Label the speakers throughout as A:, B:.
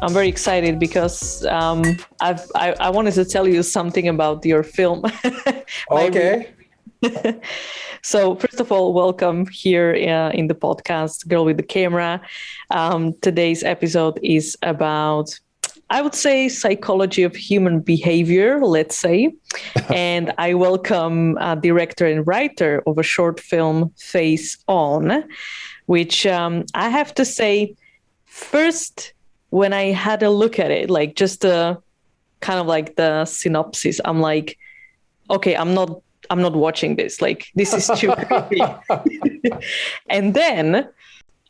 A: I'm very excited because I wanted to tell you something about your film.
B: Okay.
A: So first of all, welcome here in the podcast, Girl with the Camera. Today's episode is about, I would say, psychology of human behavior, let's say. And I welcome director and writer of a short film, Face On, which I have to say, first, when I had a look at it, like just kind of like the synopsis, I'm like, okay, I'm not watching this. Like, this is too creepy. And then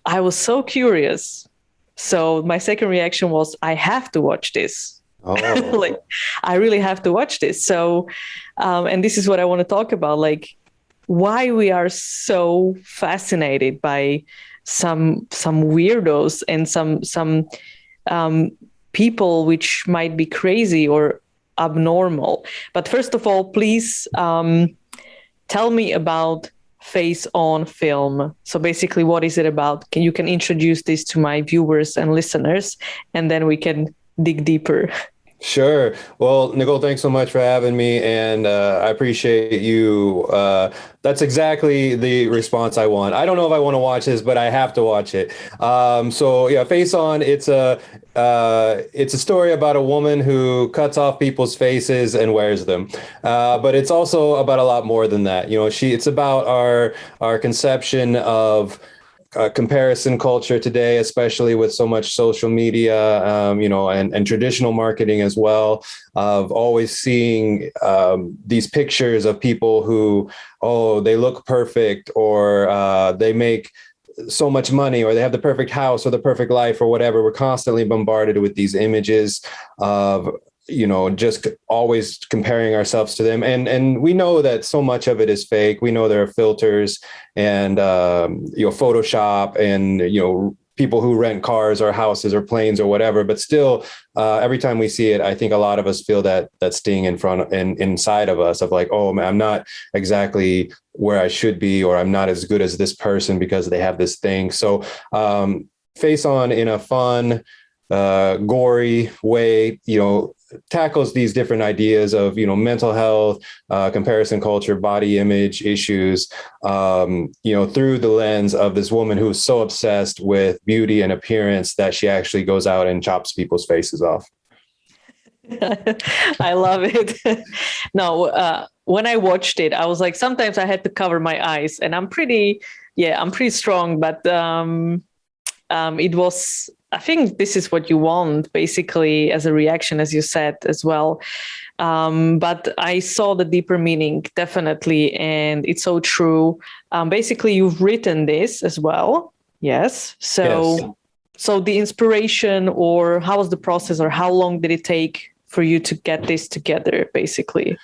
A: I was so curious. So my second reaction was, I have to watch this.
B: Oh.
A: Like, I really have to watch this. So, and this is what I want to talk about, like why we are so fascinated by some weirdos and some people which might be crazy or abnormal. But first of all, please tell me about Face On film. So basically, what is it about? You can introduce this to my viewers and listeners, and then we can dig deeper.
B: Sure. Well, Nicole, thanks so much for having me. And I appreciate you. That's exactly the response I want. I don't know if I want to watch this, but I have to watch it. So yeah, Face On, it's a story about a woman who cuts off people's faces and wears them. But it's also about a lot more than that. You know, it's about our conception of comparison culture today, especially with so much social media, and traditional marketing as well, of always seeing these pictures of people who, they look perfect, or they make so much money, or they have the perfect house or the perfect life or whatever. We're constantly bombarded with these images of, just always comparing ourselves to them. And we know that so much of it is fake. We know there are filters and, Photoshop and, people who rent cars or houses or planes or whatever. But still, every time we see it, I think a lot of us feel that sting inside of us of like, oh man, I'm not exactly where I should be, or I'm not as good as this person because they have this thing. So Face On, in a fun, gory way, tackles these different ideas of, mental health, comparison culture, body image issues, through the lens of this woman who is so obsessed with beauty and appearance that she actually goes out and chops people's faces off.
A: I love it. No, when I watched it, I was like, sometimes I had to cover my eyes, and I'm pretty strong, but it was, I think this is what you want, basically, as a reaction, as you said as well. But I saw the deeper meaning, definitely. And it's so true. Basically, you've written this as well. Yes. So the inspiration, or how was the process, or how long did it take for you to get this together, basically?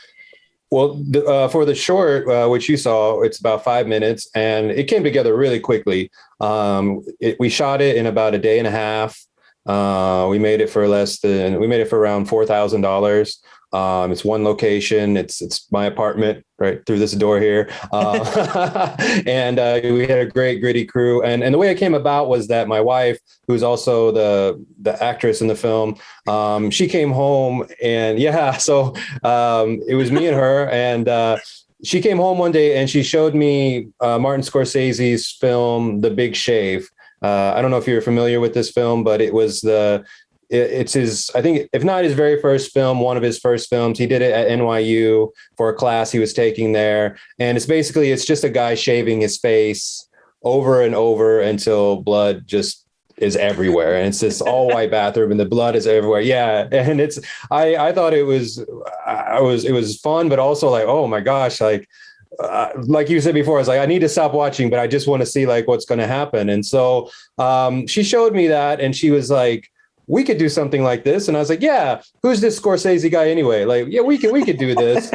B: Well, for the short, which you saw, it's about 5 minutes, and it came together really quickly. We shot it in about a day and a half. We made it for around $4,000. It's one location. It's my apartment right through this door here. And we had a great gritty crew. And the way it came about was that my wife, who's also the actress in the film, she came home, and so it was me and her, and she came home one day and she showed me Martin Scorsese's film, The Big Shave. I don't know if you're familiar with this film, but it's his, I think, if not his very first film, one of his first films. He did it at NYU for a class he was taking there. And it's just a guy shaving his face over and over until blood just is everywhere. And it's this all white bathroom and the blood is everywhere. Yeah. And I thought it was fun, but also like, oh my gosh, like you said before, I was like, I need to stop watching, but I just want to see like what's going to happen. And so she showed me that, and she was like, we could do something like this. And I was like, yeah, who's this Scorsese guy anyway? Like, yeah, we could do this.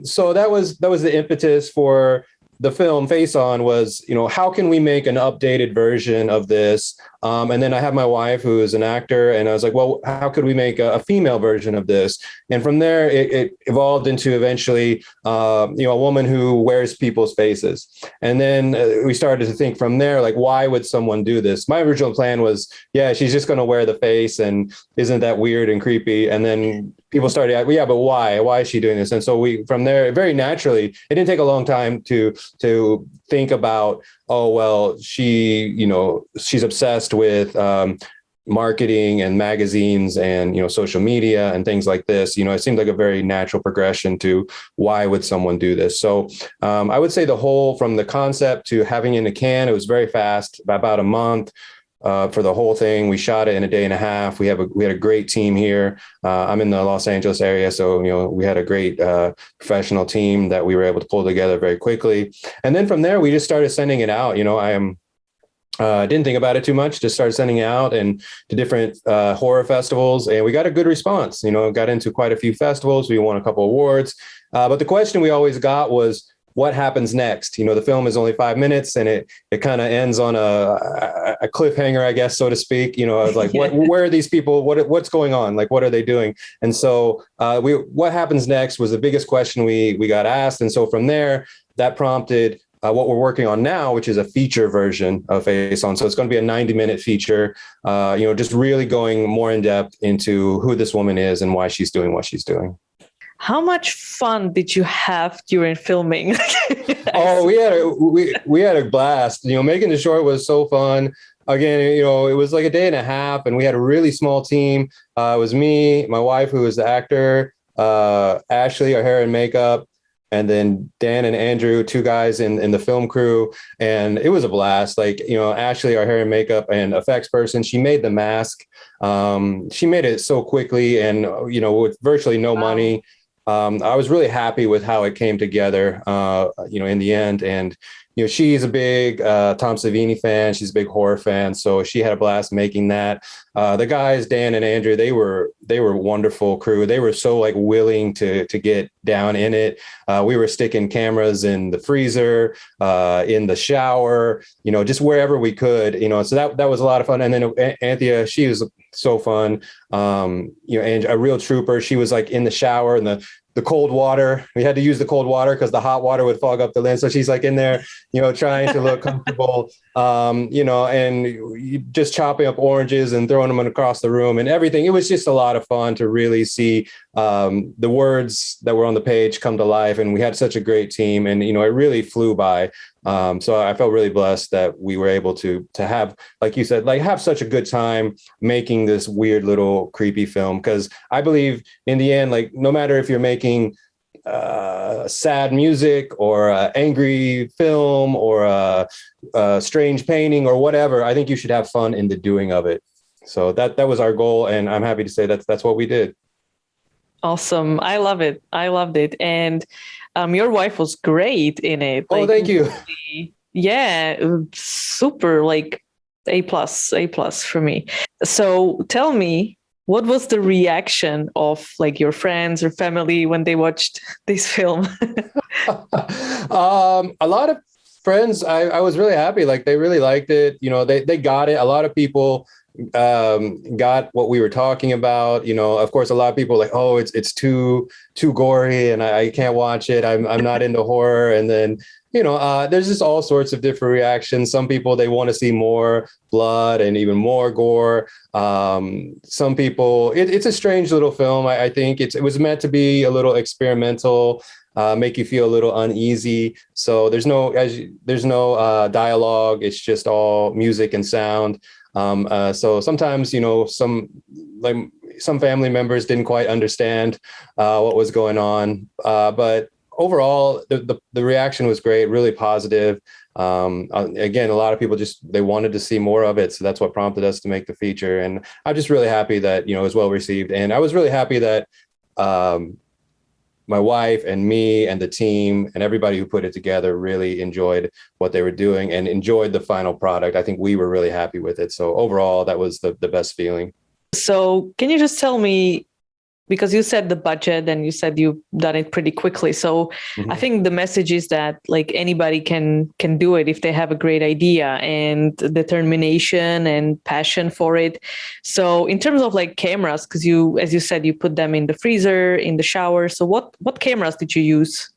B: So that was the impetus for the film Face On, was, how can we make an updated version of this And then I have my wife, who is an actor, and I was like, well, how could we make a female version of this? And from there, it evolved into eventually, a woman who wears people's faces. And then we started to think from there, like, why would someone do this? My original plan was, yeah, she's just going to wear the face, and isn't that weird and creepy? And then people started, well, yeah, but why? Why is she doing this? And so we, from there, very naturally, it didn't take a long time to think about, oh, well, she's obsessed with marketing and magazines and, social media and things like this. It seemed like a very natural progression to why would someone do this? So I would say from the concept to having it in a can, it was very fast, about a month. For the whole thing, we shot it in a day and a half. We had a great team here. I'm in the Los Angeles area, so we had a great professional team that we were able to pull together very quickly. And then from there, we just started sending it out. I didn't think about it too much. Just started sending it out and to different horror festivals, and we got a good response. Got into quite a few festivals. We won a couple awards, but the question we always got was, what happens next? The film is only 5 minutes, and it kind of ends on a cliffhanger, I guess, so to speak. I was like, where are these people? What's going on? Like, what are they doing? And so what happens next was the biggest question we got asked. And so from there, that prompted what we're working on now, which is a feature version of Face On. So it's going to be a 90-minute feature, just really going more in depth into who this woman is and why she's doing what she's doing.
A: How much fun did you have during filming?
B: Oh, we had a blast. Making the short was so fun. Again, it was like a day and a half, and we had a really small team. It was me, my wife, who was the actor, Ashley, our hair and makeup, and then Dan and Andrew, two guys in the film crew. And it was a blast. Like, Ashley, our hair and makeup and effects person, she made the mask. She made it so quickly and, with virtually no money. I was really happy with how it came together, in the end. And, she's a big Tom Savini fan. She's a big horror fan. So she had a blast making that. The guys, Dan and Andrew, they were wonderful crew. They were so willing to get down in it. We were sticking cameras in the freezer, in the shower, just wherever we could, so that was a lot of fun. And then Anthea, she was so fun. And a real trooper. She was in the shower and the cold water. We had to use the cold water because the hot water would fog up the lens. So she's in there, trying to look comfortable, and just chopping up oranges and throwing them across the room and everything. It was just a lot of fun to really see the words that were on the page come to life. And we had such a great team, and, it really flew by. So I felt really blessed that we were able to have, like you said, have such a good time making this weird little creepy film. Because I believe in the end, no matter if you're making sad music or angry film or a strange painting or whatever, I think you should have fun in the doing of it. So that was our goal, and I'm happy to say that's what we did.
A: Awesome. I love it. I loved it. And your wife was great in it.
B: Oh, thank you.
A: Yeah, super, A plus for me. So tell me, what was the reaction of your friends or family when they watched this film?
B: A lot of friends, I was really happy. They really liked it. They got it. A lot of people got what we were talking about. Of course, a lot of people oh, it's too gory and I can't watch it. I'm not into horror. And then, there's just all sorts of different reactions. Some people, they want to see more blood and even more gore. Some people, it's a strange little film. I think it was meant to be a little experimental, make you feel a little uneasy. So there's no dialogue. It's just all music and sound. So sometimes, some family members didn't quite understand what was going on. But overall, the reaction was great, really positive. Again, a lot of people they wanted to see more of it. So that's what prompted us to make the feature. And I'm just really happy that, it was well received. And I was really happy that my wife and me and the team and everybody who put it together really enjoyed what they were doing and enjoyed the final product. I think we were really happy with it. So overall, that was the best feeling.
A: So can you just tell me because you said the budget and you said you've done it pretty quickly. So I think the message is that like anybody can do it if they have a great idea and determination and passion for it. So in terms of like cameras, because you, as you said, you put them in the freezer, in the shower. So what cameras did you use?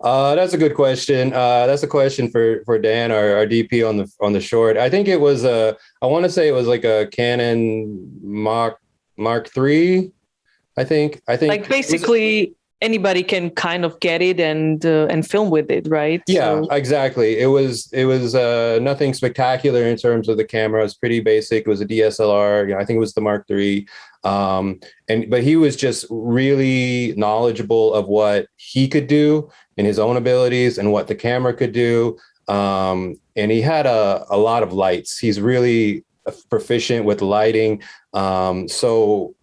B: That's a good question. That's a question for Dan, our DP on the short. I think it was I want to say it was like a Canon Mark III. I think
A: Like basically anybody can kind of get it and film with it, right?
B: Yeah,
A: So,
B: exactly. It was nothing spectacular in terms of the camera. It was pretty basic. It was a DSLR. I think it was the Mark III. But he was just really knowledgeable of what he could do and his own abilities and what the camera could do. And he had a lot of lights. He's really proficient with lighting. So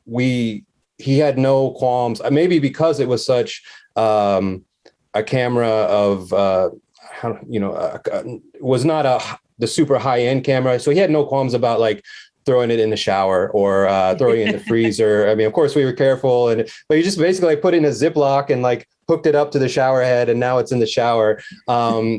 B: he had no qualms, maybe because it was such a camera of, was not the super high end camera. So he had no qualms about like throwing it in the shower or throwing it in the freezer. I mean, of course we were careful, but you just basically like put it in a Ziploc and like hooked it up to the shower head and now it's in the shower.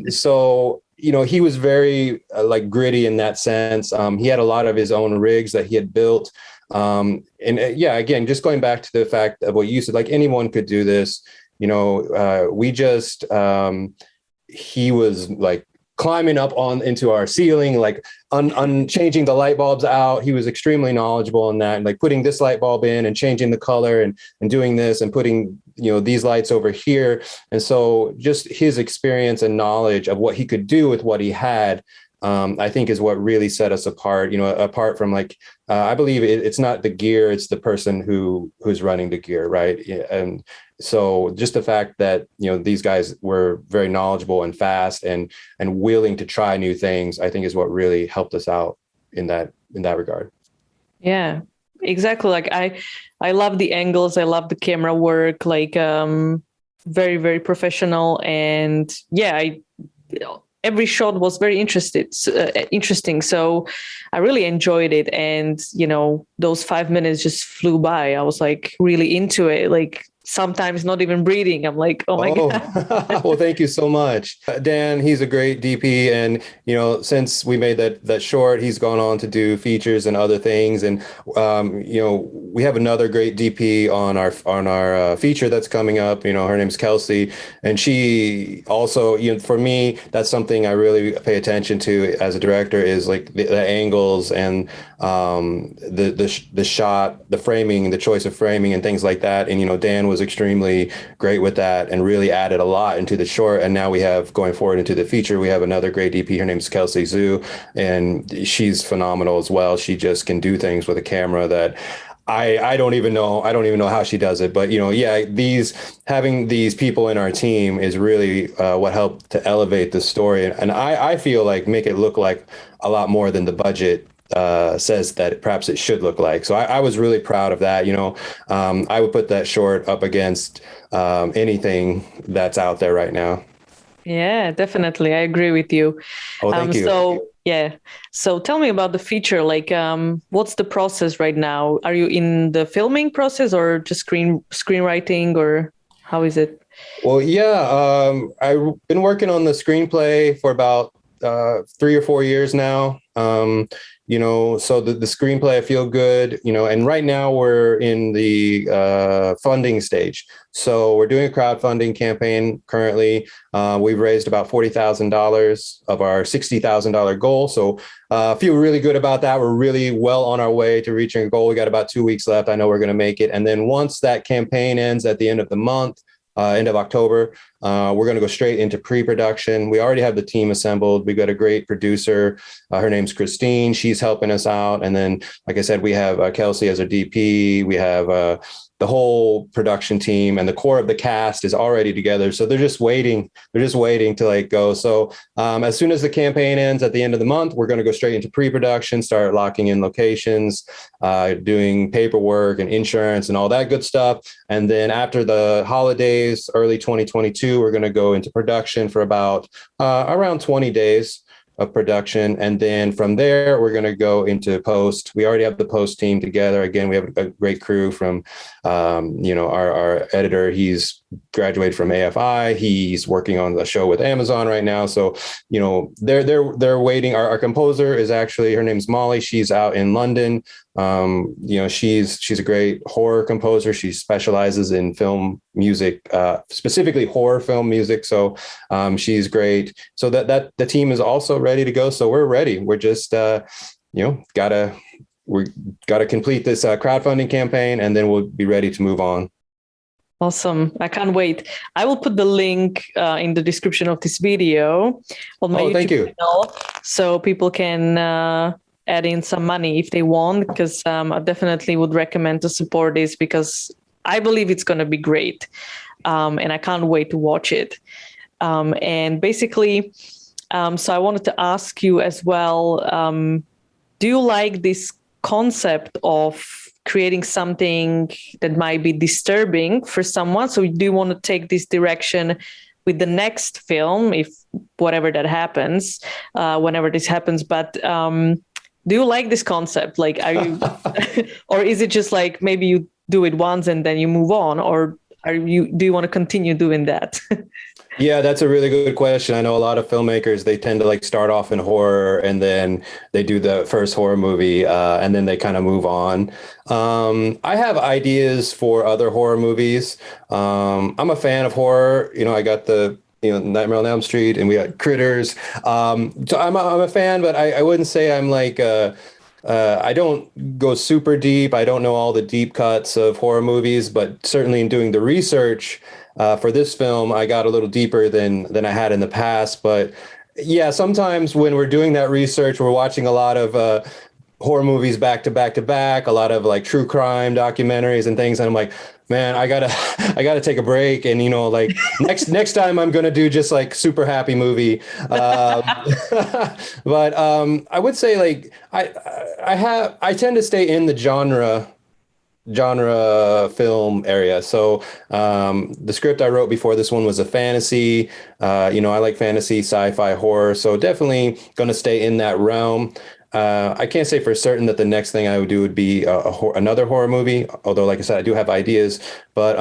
B: So, he was very like gritty in that sense. He had a lot of his own rigs that he had built. Again, just going back to the fact of what you said, like anyone could do this, he was like climbing up into our ceiling, like changing the light bulbs out. He was extremely knowledgeable in that, and like putting this light bulb in and changing the color and doing this and putting, these lights over here. And so just his experience and knowledge of what he could do with what he had, I think is what really set us apart, apart from like, I believe it's not the gear, it's the person who's running the gear. Right. And so just the fact that, these guys were very knowledgeable and fast and willing to try new things, I think is what really helped us out in that regard. Yeah,
A: exactly. Like I love the angles. I love the camera work, like, very, very professional. And every shot was very interesting. So I really enjoyed it. And, those 5 minutes just flew by. I was like really into it. Like sometimes not even breathing. I'm like, oh my God.
B: Well, thank you so much. Dan, he's a great DP. And, since we made that short, he's gone on to do features and other things. And, we have another great DP on our feature that's coming up. Her name's Kelsey. And she also, for me, that's something I really pay attention to as a director is like the angles and the shot, the framing, the choice of framing and things like that. And, Dan was extremely great with that and really added a lot into the short. And now we have going forward into the feature, we have another great DP. Her name's Kelsey Zhu, and she's phenomenal as well. She just can do things with a camera that I don't even know how she does it. But, having these people in our team is really what helped to elevate the story. And I feel like make it look like a lot more than the budget says that perhaps it should look like. So I was really proud of that. I would put that short up against anything that's out there right now.
A: Yeah, definitely. I agree with you.
B: Oh, thank you.
A: So tell me about the feature. Like, what's the process right now? Are you in the filming process or just screenwriting, or how is it?
B: Well, I've been working on the screenplay for about 3 or 4 years now. So the screenplay, I feel good, and right now we're in the funding stage. So we're doing a crowdfunding campaign currently. We've raised about $40,000 of our $60,000 goal. So feel really good about that. We're really well on our way to reaching a goal. We got about 2 weeks left. I know we're going to make it. And then once that campaign ends at the end of the month, end of October, we're going to go straight into pre-production. We already have the team assembled. We've got a great producer. Her name's Christine. She's helping us out. And then, like I said, we have Kelsey as our DP. We have the whole production team, and the core of the cast is already together. So they're just waiting. They're just waiting to like go. So as soon as the campaign ends at the end of the month, we're going to go straight into pre-production, start locking in locations, doing paperwork and insurance and all that good stuff. And then after the holidays, early 2022, we're going to go into production for about around 20 days. of production. And then from there, we're going to go into post. We already have the post team together. Again, we have a great crew from, our editor. He's graduated from AFI. He's working on the show with Amazon right now. So, they're waiting. Our composer is actually, her name's Molly. She's out in London. She's a great horror composer. She specializes in film music, specifically horror film music. So she's great. So that the team is also ready to go. So we're ready. We're just gotta complete this crowdfunding campaign, and then we'll be ready to move on.
A: Awesome. I can't wait. I will put the link in the description of this video on my YouTube channel, so people can add in some money if they want, because I definitely would recommend to support this, because I believe it's going to be great. And I can't wait to watch it. And basically, so I wanted to ask you as well, do you like this concept of creating something that might be disturbing for someone? So do you want to take this direction with the next film, if whatever that happens, whenever this happens? But do you like this concept? Like, are you, or is it just like maybe you do it once and then you move on, or do you want to continue doing that?
B: Yeah, that's a really good question. I know a lot of filmmakers, they tend to like start off in horror and then they do the first horror movie and then they kind of move on. I have ideas for other horror movies. I'm a fan of horror. I got the Nightmare on Elm Street, and we got Critters. So I'm a fan, but I wouldn't say I'm like I don't go super deep. I don't know all the deep cuts of horror movies, but certainly in doing the research for this film, I got a little deeper than I had in the past. But yeah, sometimes when we're doing that research, we're watching a lot of horror movies back to back to back, a lot of like true crime documentaries and things. And I'm like, man, I gotta take a break. And, like next time I'm going to do just like super happy movie. But I would say like, I tend to stay in the genre film area. So the script I wrote before this one was a fantasy. I like fantasy, sci-fi, horror. So definitely going to stay in that realm. I can't say for certain that the next thing I would do would be another horror movie, although, like I said, I do have ideas, but,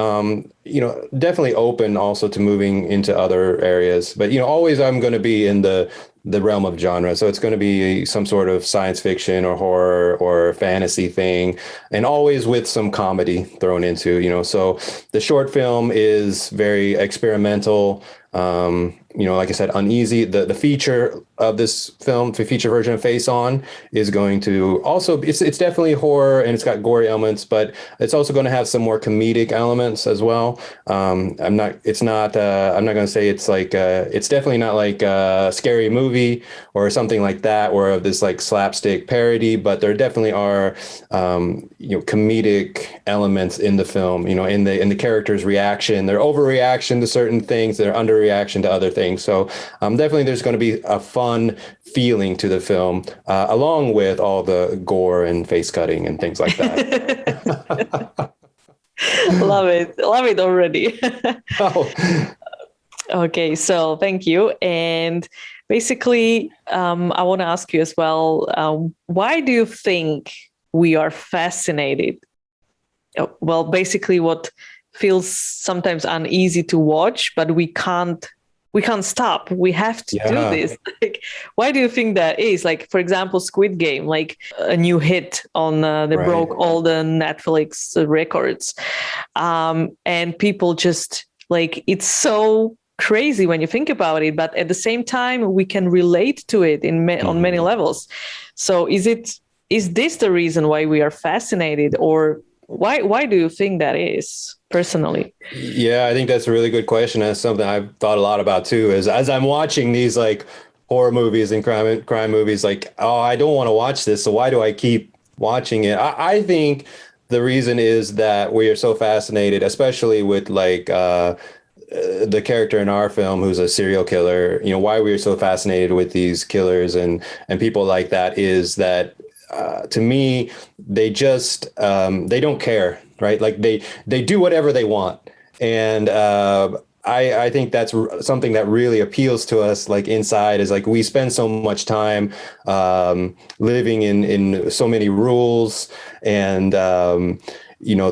B: definitely open also to moving into other areas. But, always I'm going to be in the realm of genre. So it's going to be some sort of science fiction or horror or fantasy thing, and always with some comedy thrown into, so the short film is very experimental. Like I said, uneasy. The feature of this film, the feature version of Face On, is going to also, it's definitely horror and it's got gory elements, but it's also going to have some more comedic elements as well. I'm not going to say it's like, it's definitely not like a Scary Movie or something like that, or of this like slapstick parody, but there definitely are, comedic elements in the film, in the character's reaction, their overreaction to certain things, their underreaction to other things. So definitely there's going to be a fun feeling to the film, along with all the gore and face cutting and things like that.
A: Love it already.
B: Oh.
A: Okay, so thank you. And basically, I want to ask you as well, why do you think we are fascinated? Well, basically what feels sometimes uneasy to watch, but we can't stop. We have to do this. Like, why do you think that is? Like, for example, Squid Game, like a new hit on, they broke all the Netflix records. And people just like, it's so crazy when you think about it, but at the same time, we can relate to it on many levels. So is this the reason why we are fascinated, or why do you think that is personally?
B: Yeah, I think that's a really good question. That's something I've thought a lot about too, is as I'm watching these like horror movies and crime movies, like, oh, I don't want to watch this, so why do I keep watching it? I think the reason is that we are so fascinated, especially with like the character in our film who's a serial killer. Why we are so fascinated with these killers and people like that is that to me, they just they don't care, right? Like they do whatever they want. And I think that's something that really appeals to us, like inside, is like we spend so much time living in so many rules and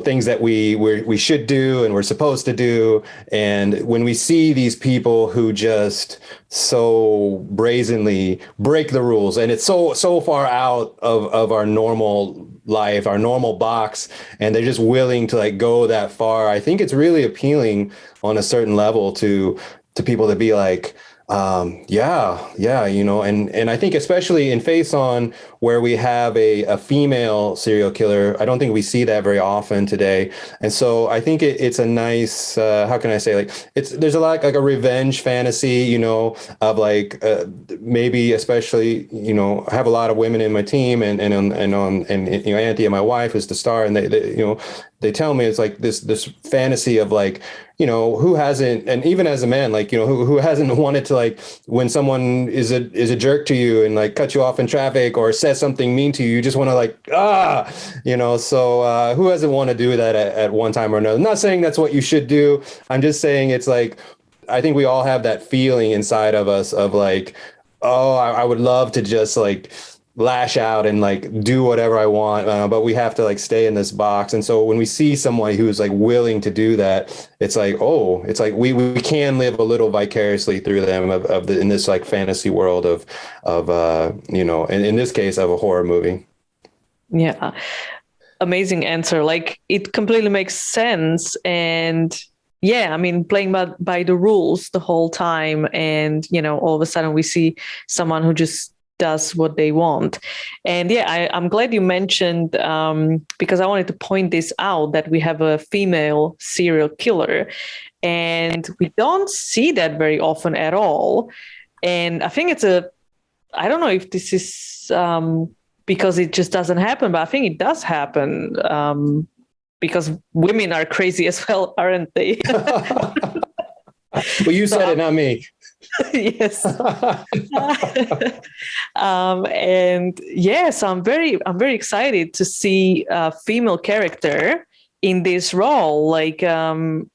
B: things that we should do and we're supposed to do. And when we see these people who just so brazenly break the rules, and it's so far out of our normal life, our normal box, and they're just willing to like go that far, I think it's really appealing on a certain level to people to be like, yeah, and I think especially in Face On, where we have a female serial killer, I don't think we see that very often today. And so I think it's a nice, how can I say, like there's a lot like a revenge fantasy, of like maybe especially, I have a lot of women in my team and Anthea, my wife, is the star, and they tell me it's like this fantasy of like, who hasn't, and even as a man, like, who hasn't wanted to, like, when someone is a jerk to you and like cut you off in traffic or says something mean to you, you just want to like, so who doesn't want to do that at one time or another? I'm not saying that's what you should do. I'm just saying it's like, I think we all have that feeling inside of us of like, oh, I would love to just like lash out and like do whatever I want, but we have to like stay in this box. And so when we see someone who's like willing to do that, it's like, oh, it's like we can live a little vicariously through them in this like fantasy world of in this case of a horror movie.
A: Yeah, amazing answer. Like it completely makes sense. And yeah, I mean, playing by the rules the whole time, and all of a sudden we see someone who just does what they want. And yeah, I'm glad you mentioned, because I wanted to point this out, that we have a female serial killer, and we don't see that very often at all. And I think I don't know if this is because it just doesn't happen, but I think it does happen because women are crazy as well, aren't they?
B: Well, you said it, not me.
A: Yes. And yes, I'm very excited to see a female character in this role. Like, did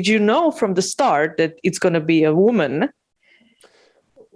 A: you know from the start that it's going to be a woman?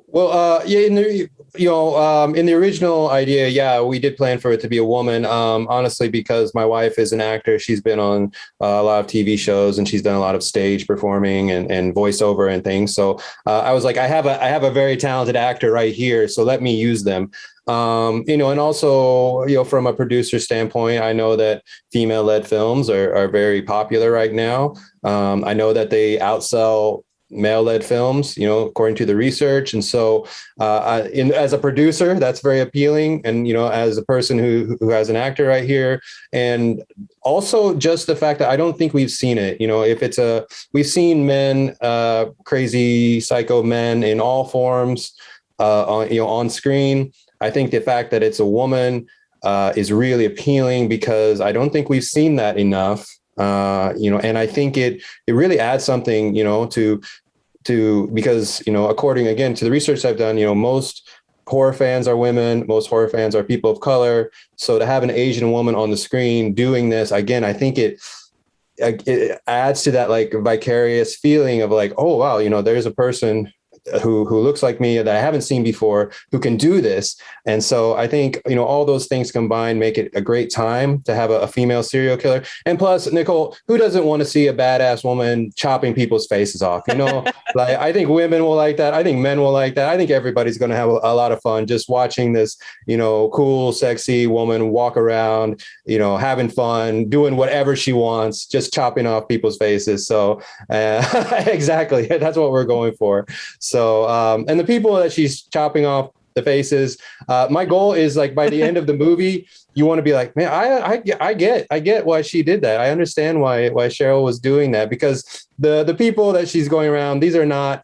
B: Well, in the original idea, we did plan for it to be a woman. Honestly, because my wife is an actor, she's been on a lot of TV shows and she's done a lot of stage performing and voiceover and things. So I was like, I have a very talented actor right here, so let me use them. And also, from a producer standpoint, I know that female-led films are very popular right now. I know that they outsell male-led films, according to the research. And so as a producer, that's very appealing. And, as a person who has an actor right here, and also just the fact that I don't think we've seen it, we've seen men, crazy psycho men in all forms, on screen. I think the fact that it's a woman is really appealing because I don't think we've seen that enough. And I think it really adds something, to because, according again to the research I've done, most horror fans are women, most horror fans are people of color. So to have an Asian woman on the screen doing this, again, I think it adds to that like vicarious feeling of like, oh, wow, there's a person who looks like me that I haven't seen before who can do this. And so I think, all those things combined make it a great time to have a female serial killer. And plus, Nicole, who doesn't want to see a badass woman chopping people's faces off? Like, I think women will like that. I think men will like that. I think everybody's going to have a lot of fun just watching this, cool, sexy woman walk around, having fun, doing whatever she wants, just chopping off people's faces. So exactly. That's what we're going for. So, and the people that she's chopping off the faces, my goal is like by the end of the movie, you want to be like, man, I get why she did that. I understand why Cheryl was doing that, because the people that she's going around, these are not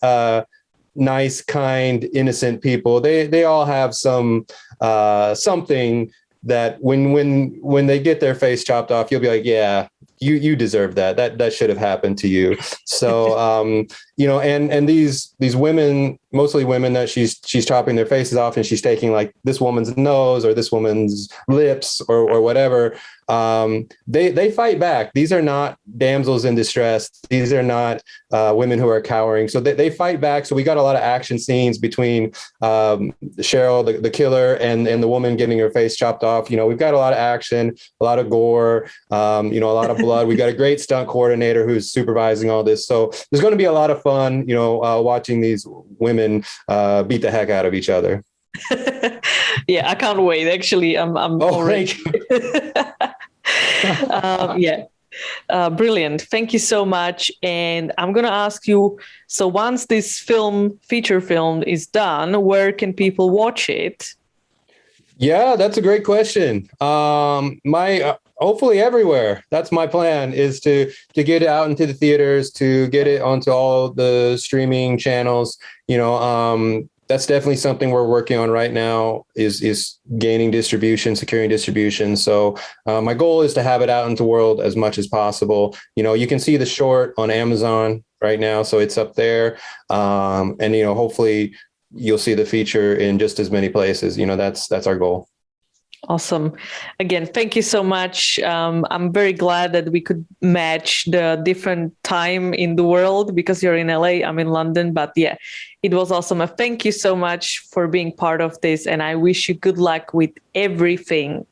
B: nice, kind, innocent people. They all have some something that when they get their face chopped off, you'll be like, yeah, you deserve that. That should have happened to you. So, and these women, mostly women that she's chopping their faces off, and she's taking like this woman's nose or this woman's lips or whatever. They fight back. These are not damsels in distress. These are not women who are cowering. So they fight back. So we got a lot of action scenes between Cheryl, the killer, and the woman getting her face chopped off. We've got a lot of action, a lot of gore, a lot of blood. We got a great stunt coordinator who's supervising all this. So there's going to be a lot of fun, watching these women beat the heck out of each other.
A: Yeah, I can't wait. Actually, I'm already. Brilliant. Thank you so much. And I'm going to ask you, so once this feature film is done, where can people watch it?
B: Yeah, that's a great question. Hopefully everywhere. That's my plan, is to get it out into the theaters, to get it onto all the streaming channels. That's definitely something we're working on right now, is gaining distribution, securing distribution. So my goal is to have it out into the world as much as possible. You can see the short on Amazon right now, so it's up there. And hopefully you'll see the feature in just as many places. That's our goal.
A: Awesome. Again, thank you so much. I'm very glad that we could match the different time in the world, because you're in LA, I'm in London. But yeah, it was awesome. Thank you so much for being part of this, and I wish you good luck with everything.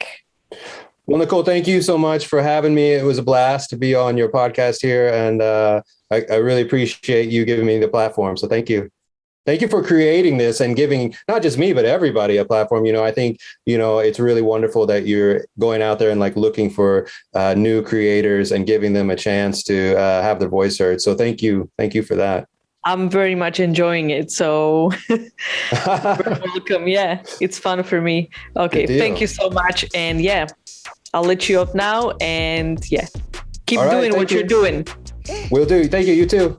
B: Well, Nicole, thank you so much for having me. It was a blast to be on your podcast here, and I really appreciate you giving me the platform. So thank you. Thank you for creating this and giving not just me, but everybody a platform. I think, it's really wonderful that you're going out there and like looking for new creators and giving them a chance to have their voice heard. So thank you. Thank you for that.
A: I'm very much enjoying it. So welcome. Yeah, it's fun for me. Okay. Thank you so much. And yeah, I'll let you up now, and yeah, keep doing what you're doing.
B: Will do. Thank you. You too.